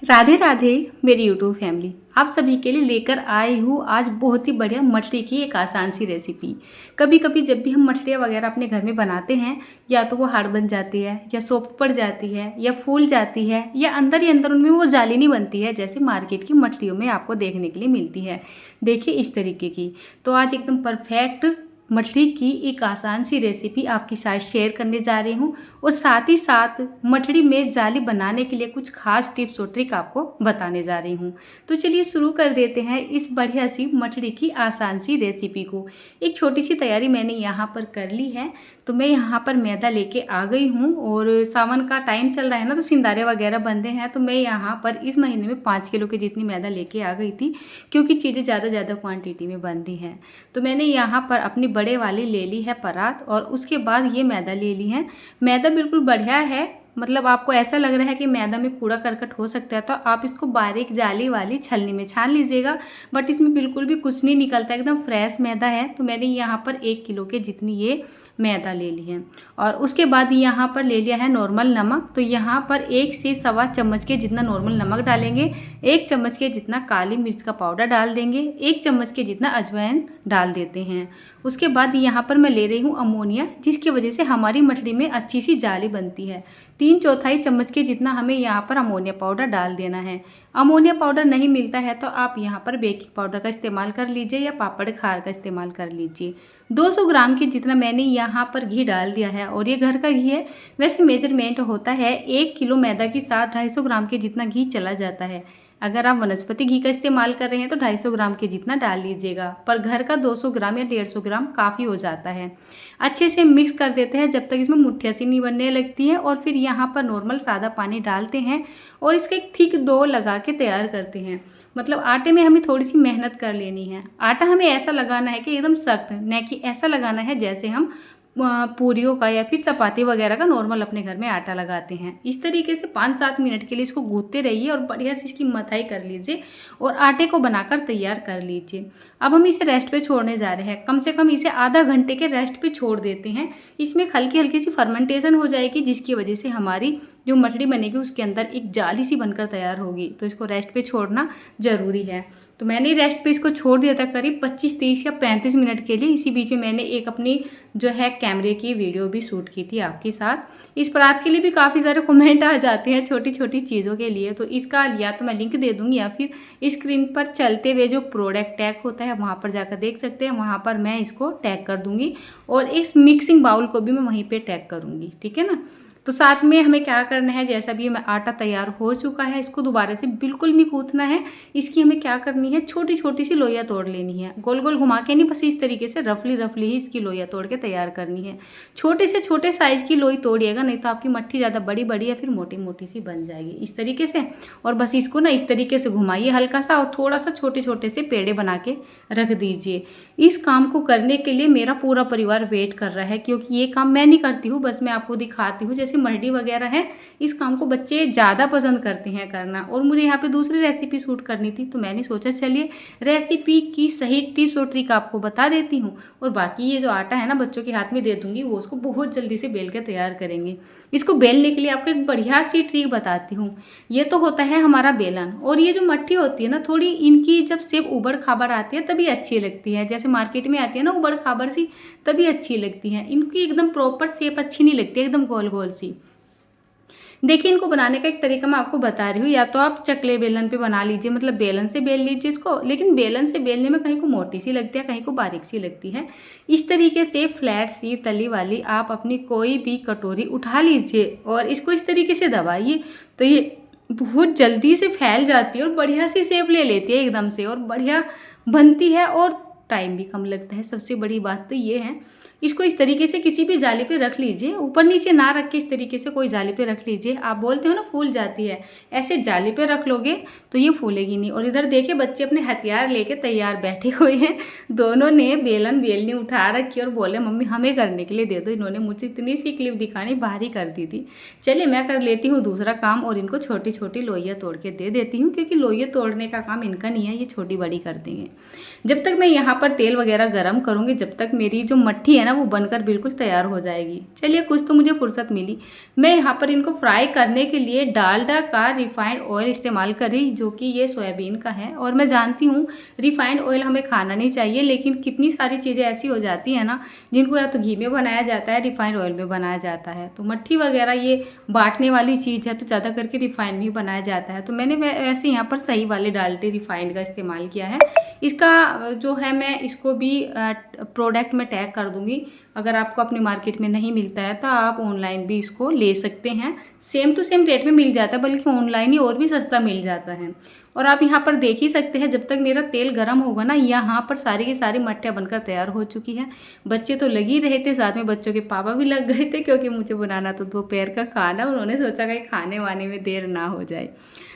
राधे राधे मेरी YouTube family, आप सभी के लिए लेकर आई हूँ आज बहुत ही बढ़िया मठरी की एक आसान सी रेसिपी। कभी कभी जब भी हम मठरियाँ वगैरह अपने घर में बनाते हैं, या तो वो हार्ड बन जाती है, या सॉफ्ट पड़ जाती है, या फूल जाती है, या अंदर ही अंदर उनमें वो जाली नहीं बनती है जैसे मार्केट की मठरियों में आपको देखने के लिए मिलती है। देखिए इस तरीके की। तो आज एकदम परफेक्ट मठरी की एक आसान सी रेसिपी आपके साथ शेयर करने जा रही हूँ, और साथ ही साथ मठरी में जाली बनाने के लिए कुछ खास टिप्स और ट्रिक आपको बताने जा रही हूँ। तो चलिए शुरू कर देते हैं इस बढ़िया सी मठरी की आसान सी रेसिपी को। एक छोटी सी तैयारी मैंने यहाँ पर कर ली है। तो मैं यहाँ पर मैदा लेके आ गई हूँ, और सावन का टाइम चल रहा है ना, तो सिंदारे वगैरह बन रहे हैं। तो मैं यहाँ पर इस महीने में 5 किलो की जितनी मैदा लेके आ गई थी, क्योंकि चीज़ें ज़्यादा क्वांटिटी में बन रही हैं। तो मैंने यहाँ पर अपनी बड़े वाली ले ली है परात, और उसके बाद ये मैदा ले ली है। मैदा बिल्कुल बढ़िया है, मतलब आपको ऐसा लग रहा है कि मैदा में कूड़ा करकट हो सकता है, तो आप इसको बारीक जाली वाली छलनी में छान लीजिएगा। बट इसमें बिल्कुल भी कुछ नहीं निकलता, एकदम फ्रेश मैदा है। तो मैंने यहाँ पर 1 किलो के जितनी ये मैदा ले ली है, और उसके बाद यहाँ पर ले लिया है नॉर्मल नमक। तो यहाँ पर 1 से सवा चम्मच के जितना नॉर्मल नमक डालेंगे, 1 चम्मच के जितना काली मिर्च का पाउडर डाल देंगे, 1 चम्मच के जितना अजवाइन डाल देते हैं। उसके बाद यहाँ पर मैं ले रही हूँ अमोनिया, जिसकी वजह से हमारी मठरी में अच्छी सी जाली बनती है। 3/4 चम्मच के जितना हमें यहाँ पर अमोनिया पाउडर डाल देना है। अमोनिया पाउडर नहीं मिलता है तो आप यहाँ पर बेकिंग पाउडर का इस्तेमाल कर लीजिए, या पापड़ खार का इस्तेमाल कर लीजिए। 200 ग्राम के जितना मैंने यहाँ पर घी डाल दिया है, और ये घर का घी है। वैसे मेजरमेंट होता है 1 किलो मैदा के साथ 250 ग्राम के जितना घी चला जाता है। अगर आप वनस्पति घी का इस्तेमाल कर रहे हैं तो 250 ग्राम के जितना डाल लीजिएगा, पर घर का 200 ग्राम या 150 ग्राम काफ़ी हो जाता है। अच्छे से मिक्स कर देते हैं जब तक इसमें मुठ्ठियाँ सी नहीं बनने लगती है, और फिर यहाँ पर नॉर्मल सादा पानी डालते हैं, और इसका एक थिक डो लगा के तैयार करते हैं। मतलब आटे में हमें थोड़ी सी मेहनत कर लेनी है। आटा हमें ऐसा लगाना है कि एकदम सख्त, न कि ऐसा लगाना है जैसे हम पूरियों का या फिर चपाती वगैरह का नॉर्मल अपने घर में आटा लगाते हैं। इस तरीके से 5-7 मिनट के लिए इसको गूंथते रहिए, और बढ़िया से इसकी मथाई कर लीजिए, और आटे को बनाकर तैयार कर लीजिए। अब हम इसे रेस्ट पे छोड़ने जा रहे हैं। कम से कम इसे आधा घंटे के रेस्ट पे छोड़ देते हैं। इसमें हल्की हल्की सी फर्मेंटेशन हो जाएगी, जिसकी वजह से हमारी जो मठरी बनेगी उसके अंदर एक जाली सी बनकर तैयार होगी। तो इसको रेस्ट पे छोड़ना ज़रूरी है। तो मैंने रेस्ट पे इसको छोड़ दिया था करीब 25-30 या 35 मिनट के लिए। इसी बीच में मैंने एक अपनी जो है कैमरे की वीडियो भी शूट की थी आपके साथ। इस परात के लिए भी काफ़ी सारे कमेंट आ जाते हैं छोटी छोटी चीज़ों के लिए। तो इसका या तो मैं लिंक दे दूँगी, या फिर स्क्रीन पर चलते हुए जो प्रोडक्ट टैग होता है वहाँ पर जाकर देख सकते हैं। वहाँ पर मैं इसको टैग कर दूँगी, और इस मिक्सिंग बाउल को भी मैं वहीं पर टैग करूँगी, ठीक है ना। तो साथ में हमें क्या करना है, जैसा भी आटा तैयार हो चुका है, इसको दोबारा से बिल्कुल नहीं गूंथना है। इसकी हमें क्या करनी है, छोटी छोटी सी लोइयाँ तोड़ लेनी है। गोल गोल घुमा के नहीं, बस इस तरीके से रफली ही इसकी लोइयाँ तोड़ के तैयार करनी है। छोटे से छोटे साइज की लोई तोड़िएगा, नहीं तो आपकी मट्ठी ज़्यादा बड़ी बड़ी या फिर मोटी मोटी सी बन जाएगी इस तरीके से। और बस इसको ना इस तरीके से घुमाइए हल्का सा, और थोड़ा सा छोटे छोटे से पेड़े बना के रख दीजिए। इस काम को करने के लिए मेरा पूरा परिवार वेट कर रहा है, क्योंकि ये काम मैं नहीं करती हूँ, बस मैं आपको दिखाती हूँ। जैसे मर्डी वगैरह है, इस काम को बच्चे ज़्यादा पसंद करते हैं करना, और मुझे यहाँ पे दूसरी रेसिपी शूट करनी थी। तो मैंने सोचा चलिए रेसिपी की सही टिप्स और ट्रिक आपको बता देती हूँ, और बाकी ये जो आटा है ना बच्चों के हाथ में दे दूँगी, वो उसको बहुत जल्दी से बेल के तैयार करेंगे। इसको बेलने के लिए आपको एक बढ़िया सी ट्रिक बताती हूँ। ये तो होता है हमारा बेलन, और ये जो मट्ठी होती है ना, थोड़ी इनकी जब शेप उबड़ खाबड़ आती है तभी अच्छी लगती है। जैसे मार्केट में आती है ना उबड़ खाबड़ सी, तभी अच्छी लगती है। इनकी एकदम प्रॉपर शेप अच्छी नहीं लगती, एकदम गोल गोल सी। देखिए इनको बनाने का एक तरीका मैं आपको बता रही हूँ। या तो आप चकले बेलन पे बना लीजिए, मतलब बेलन से बेल लीजिए इसको, लेकिन बेलन से बेलने में कहीं को मोटी सी लगती है, कहीं को बारीक सी लगती है। इस तरीके से फ्लैट सी तली वाली आप अपनी कोई भी कटोरी उठा लीजिए, और इसको इस तरीके से दबाइए, तो ये बहुत जल्दी से फैल जाती है, और बढ़िया सी शेप ले लेती है एकदम से, और बढ़िया बनती है, और टाइम भी कम लगता है। सबसे बड़ी बात तो ये है। इसको इस तरीके से किसी भी जाली पे रख लीजिए, ऊपर नीचे ना रख के इस तरीके से कोई जाली पे रख लीजिए। आप बोलते हो ना फूल जाती है, ऐसे जाली पे रख लोगे तो ये फूलेगी नहीं। और इधर देखिए बच्चे अपने हथियार लेके तैयार बैठे हुए हैं। दोनों ने बेलन बेलनी उठा रखी और बोले मम्मी हमें करने के लिए दे दो। इन्होंने मुझे इतनी सी क्लिप दिखानी बाहरी कर दी थी। चलिए मैं कर लेती हूँ दूसरा काम, और इनको छोटी छोटी लोइयाँ तोड़ के दे देती हूँ, क्योंकि लोइयाँ तोड़ने का काम इनका नहीं है, ये छोटी बड़ी कर देंगे। जब तक मैं यहाँ पर तेल वगैरह गर्म करूँगी, जब तक मेरी जो मट्ठी है ना वो बनकर बिल्कुल तैयार हो जाएगी। चलिए कुछ तो मुझे फुर्सत मिली। मैं यहाँ पर इनको फ्राई करने के लिए डालडा का रिफाइंड ऑयल इस्तेमाल करी, जो कि ये सोयाबीन का है। और मैं जानती हूँ रिफाइंड ऑयल हमें खाना नहीं चाहिए, लेकिन कितनी सारी चीज़ें ऐसी हो जाती हैं ना जिनको या तो घी में बनाया जाता है, रिफाइंड ऑयल में बनाया जाता है। तो मट्ठी वगैरह ये बांटने वाली चीज़ है तो ज़्यादा करके रिफाइंड में बनाया जाता है। तो मैंने वैसे यहाँ पर सही वाले डालडे रिफाइंड का इस्तेमाल किया है। इसका जो है मैं इसको भी प्रोडक्ट में टैग कर दूंगी। अगर आपको अपनी मार्केट में नहीं मिलता है तो आप ऑनलाइन भी इसको ले सकते हैं। सेम टू सेम रेट में मिल जाता है, बल्कि ऑनलाइन ही और भी सस्ता मिल जाता है। और आप यहाँ पर देख ही सकते हैं, जब तक मेरा तेल गर्म होगा ना, यहाँ पर सारी की सारी मट्ठियाँ बनकर तैयार हो चुकी हैं। बच्चे तो लग ही रहे थे, साथ में बच्चों के पापा भी लग गए थे, क्योंकि मुझे बनाना तो दोपहर का खाना। उन्होंने सोचा कहीं खाने वाने में देर ना हो जाए।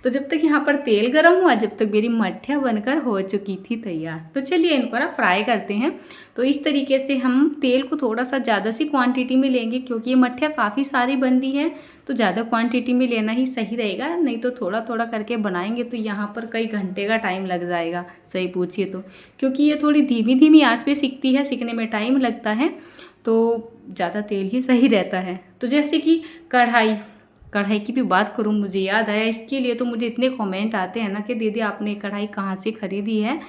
तो जब तक यहाँ पर तेल गर्म हुआ, जब तक मेरी मट्ठियाँ बनकर हो चुकी थी तैयार। तो चलिए इनको ना फ्राई करते हैं। तो इस तरीके से हम तेल को थोड़ा सा ज़्यादा सी क्वांटिटी में लेंगे, क्योंकि ये मट्ठियाँ काफ़ी सारी बन रही है, तो ज़्यादा क्वांटिटी में लेना ही सही रहेगा। नहीं तो थोड़ा थोड़ा करके बनाएंगे तो यहाँ पर कई घंटे का टाइम लग जाएगा, सही पूछिए तो। क्योंकि ये थोड़ी धीमी धीमी आँच पे सिकती है, सिकने में टाइम लगता है, तो ज़्यादा तेल ही सही रहता है। तो जैसे कि कढ़ाई की भी बात करूँ, मुझे याद आया, इसके लिए तो मुझे इतने कमेंट आते हैं ना कि दीदी आपने कढ़ाई कहाँ से ख़रीदी है।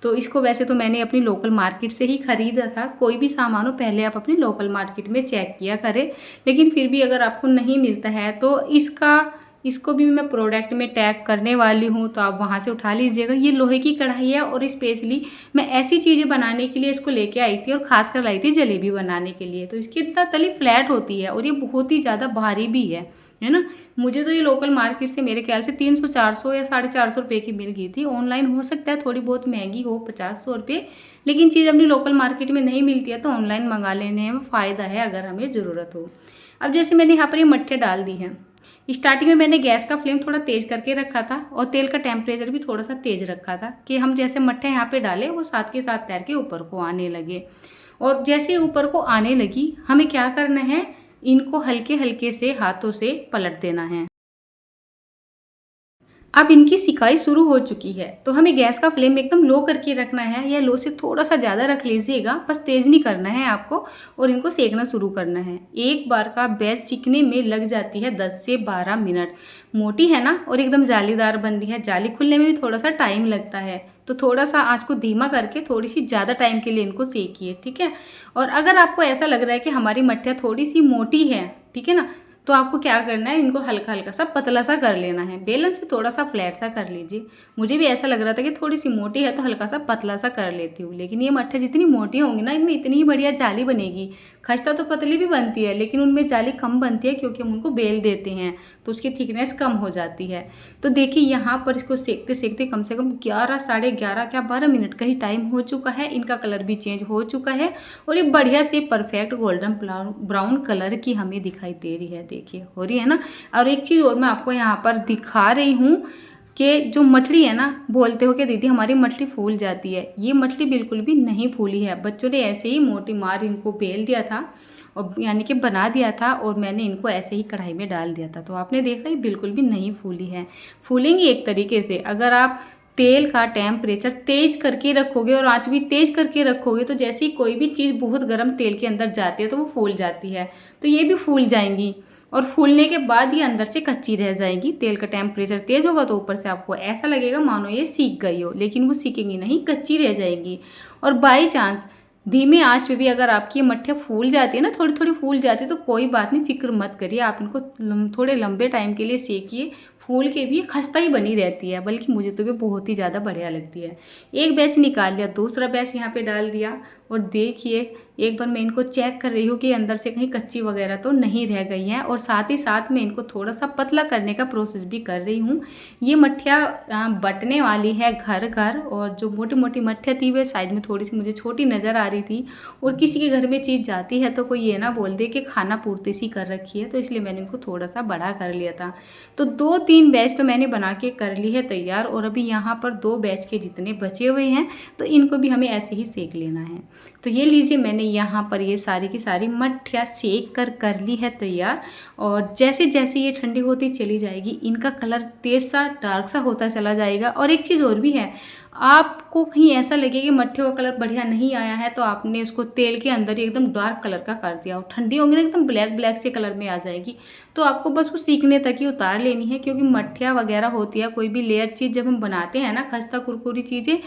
तो इसको वैसे तो मैंने अपनी लोकल मार्केट से ही ख़रीदा था। कोई भी सामान हो पहले आप अपनी लोकल मार्केट में चेक किया करें, लेकिन फिर भी अगर आपको नहीं मिलता है तो इसको भी मैं प्रोडक्ट में टैग करने वाली हूँ, तो आप वहाँ से उठा लीजिएगा। ये लोहे की कढ़ाई है और स्पेशली मैं ऐसी चीज़ें बनाने के लिए इसको लेके आई थी, और ख़ास कर लाई थी जलेबी बनाने के लिए। तो इसकी इतना तली फ्लैट होती है और ये बहुत ही ज़्यादा भारी भी है ना। मुझे तो ये लोकल मार्केट से मेरे ख्याल से 300-400 या 450 रुपये की मिल गई थी। ऑनलाइन हो सकता है थोड़ी बहुत महंगी हो, 50-100 रुपये, लेकिन चीज़ अपनी लोकल मार्केट में नहीं मिलती है तो ऑनलाइन मंगा लेने में फ़ायदा है अगर हमें ज़रूरत हो। अब जैसे मैंने यहाँ पर ये मट्ठियाँ डाल दी हैं। स्टार्टिंग में मैंने गैस का फ्लेम थोड़ा तेज़ करके रखा था और तेल का टेम्परेचर भी थोड़ा सा तेज़ रखा था, कि हम जैसे मट्ठियाँ यहाँ पे डालें वो साथ के साथ तैर के ऊपर को आने लगे। और जैसे ऊपर को आने लगी, हमें क्या करना है, इनको हल्के हल्के से हाथों से पलट देना है। अब इनकी सिकाई शुरू हो चुकी है, तो हमें गैस का फ्लेम एकदम लो करके रखना है, या लो से थोड़ा सा ज़्यादा रख लीजिएगा, बस तेज़ नहीं करना है आपको। और इनको सेकना शुरू करना है। एक बार का बैच सीखने में लग जाती है 10 से 12 मिनट। मोटी है ना और एकदम जालीदार बन रही है, जाली खुलने में भी थोड़ा सा टाइम लगता है, तो थोड़ा सा आँच को धीमा करके थोड़ी सी ज़्यादा टाइम के लिए इनको सेकिए, ठीक है। और अगर आपको ऐसा लग रहा है कि हमारी मट्ठियाँ थोड़ी सी मोटी है, ठीक है ना, तो आपको क्या करना है, इनको हल्का हल्का सा पतला सा कर लेना है। बेलन से थोड़ा सा फ्लैट सा कर लीजिए। मुझे भी ऐसा लग रहा था कि थोड़ी सी मोटी है तो हल्का सा पतला सा कर लेती हूँ, लेकिन ये मट्ठे जितनी मोटी होंगी ना, इनमें इतनी ही बढ़िया जाली बनेगी। खस्ता तो पतली भी बनती है, लेकिन उनमें जाली कम बनती है, क्योंकि हम उनको बेल देते हैं तो उसकी थिकनेस कम हो जाती है। तो देखिए यहाँ पर इसको सेकते सेकते कम से कम 11, साढ़े 11, क्या 12 मिनट का ही टाइम हो चुका है। इनका कलर भी चेंज हो चुका है और ये बढ़िया से परफेक्ट गोल्डन ब्राउन कलर की हमें दिखाई दे रही है। देखिए हो रही है ना। और एक चीज़ और मैं आपको यहाँ पर दिखा रही हूँ कि जो मछली है ना, बोलते हो कि दीदी हमारी मछली फूल जाती है, ये मछली बिल्कुल भी नहीं फूली है। बच्चों ने ऐसे ही मोटी मार इनको बेल दिया था, और यानी कि बना दिया था, और मैंने इनको ऐसे ही कढ़ाई में डाल दिया था। तो आपने देखा ये बिल्कुल भी नहीं फूली है। फूलेंगी एक तरीके से अगर आप तेल का टेम्परेचर तेज करके रखोगे और आँच भी तेज करके रखोगे, तो जैसे ही कोई भी चीज़ बहुत गर्म तेल के अंदर जाती है तो वो फूल जाती है, तो ये भी फूल जाएंगी। और फूलने के बाद ये अंदर से कच्ची रह जाएगी। तेल का टेम्परेचर तेज होगा तो ऊपर से आपको ऐसा लगेगा मानो ये सीख गई हो, लेकिन वो सीखेंगी नहीं, कच्ची रह जाएगी। और बाई चांस धीमे आंच पे भी अगर आपकी मट्ठियाँ फूल जाती है ना, थोड़ी थोड़ी फूल जाती है, तो कोई बात नहीं, फिक्र मत करिए। आप इनको थोड़े लंबे टाइम के लिए सेकिए, फूल के भी खस्ता ही बनी रहती है, बल्कि मुझे तो भी बहुत ही ज़्यादा बढ़िया लगती है। एक बैच निकाल लिया, दूसरा बैच यहाँ पे डाल दिया, और देखिए एक बार मैं इनको चेक कर रही हूँ कि अंदर से कहीं कच्ची वगैरह तो नहीं रह गई हैं, और साथ ही साथ मैं इनको थोड़ा सा पतला करने का प्रोसेस भी कर रही हूँ। ये मट्ठियाँ बटने वाली है घर घर, और जो मोटी मोटी मट्ठियाँ थी वे साइड में थोड़ी सी मुझे छोटी नज़र आ रही थी। और किसी के घर में चीज़ जाती है तो कोई ये ना बोल दे कि खाना पूर्ति सी कर रखी है, तो इसलिए मैंने इनको थोड़ा सा बड़ा कर लिया था। तो 2-3 3 बैच तो मैंने बना के कर ली है तैयार, और अभी यहाँ पर 2 बैच के जितने बचे हुए हैं तो इनको भी हमें ऐसे ही सेक लेना है। तो ये लीजिए, मैंने यहाँ पर ये सारी की सारी मट्ठियाँ सेक कर ली है तैयार। और जैसे जैसे ये ठंडी होती चली जाएगी इनका कलर तेज सा डार्क सा होता चला जाएगा। और एक चीज़ और भी है, आपको कहीं ऐसा लगे कि मट्ठियों का कलर बढ़िया नहीं आया है तो आपने उसको तेल के अंदर ही एकदम डार्क कलर का कर दिया, और ठंडी होंगी ना एकदम ब्लैक ब्लैक से कलर में आ जाएगी। तो आपको बस वो सीखने तक ही उतार लेनी है, क्योंकि मट्ठिया वगैरह होती है, कोई भी लेयर चीज़ जब हम बनाते हैं ना, खस्ता कुरकुरी चीज़ें,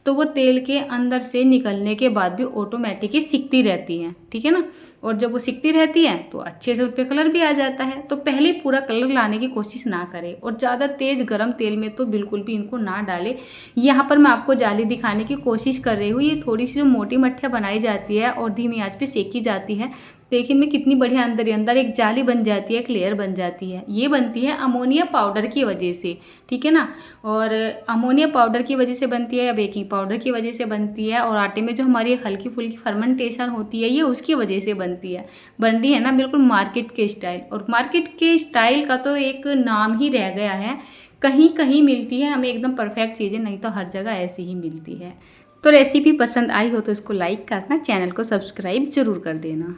तो वो तेल के अंदर से निकलने के बाद भी ऑटोमेटिक ही सिकती रहती हैं, ठीक है ना। और जब वो सिकती रहती है तो अच्छे से उस पर कलर भी आ जाता है। तो पहले पूरा कलर लाने की कोशिश ना करें, और ज़्यादा तेज़ गरम तेल में तो बिल्कुल भी इनको ना डालें। यहाँ पर मैं आपको जाली दिखाने की कोशिश कर रही हूँ। ये थोड़ी सी जो मोटी मट्ठिया बनाई जाती है और धीमी आंच पे सेकी जाती है, देखिए इनमें कितनी बढ़िया अंदर ही अंदर एक जाली बन जाती है, एक लेयर बन जाती है। ये बनती है अमोनिया पाउडर की वजह से, ठीक है ना। और अमोनिया पाउडर की वजह से बनती है या बेकिंग पाउडर की वजह से बनती है, और आटे में जो हमारी हल्की फुल्की फर्मेंटेशन होती है ये उसकी वजह से बनती है। बन रही है ना बिल्कुल मार्केट के स्टाइल। और मार्केट के स्टाइल का तो एक नाम ही रह गया है, कहीं कहीं मिलती है हमें एकदम परफेक्ट चीज़ें, नहीं तो हर जगह ऐसी ही मिलती है। तो रेसिपी पसंद आई हो तो इसको लाइक करना, चैनल को सब्सक्राइब जरूर कर देना।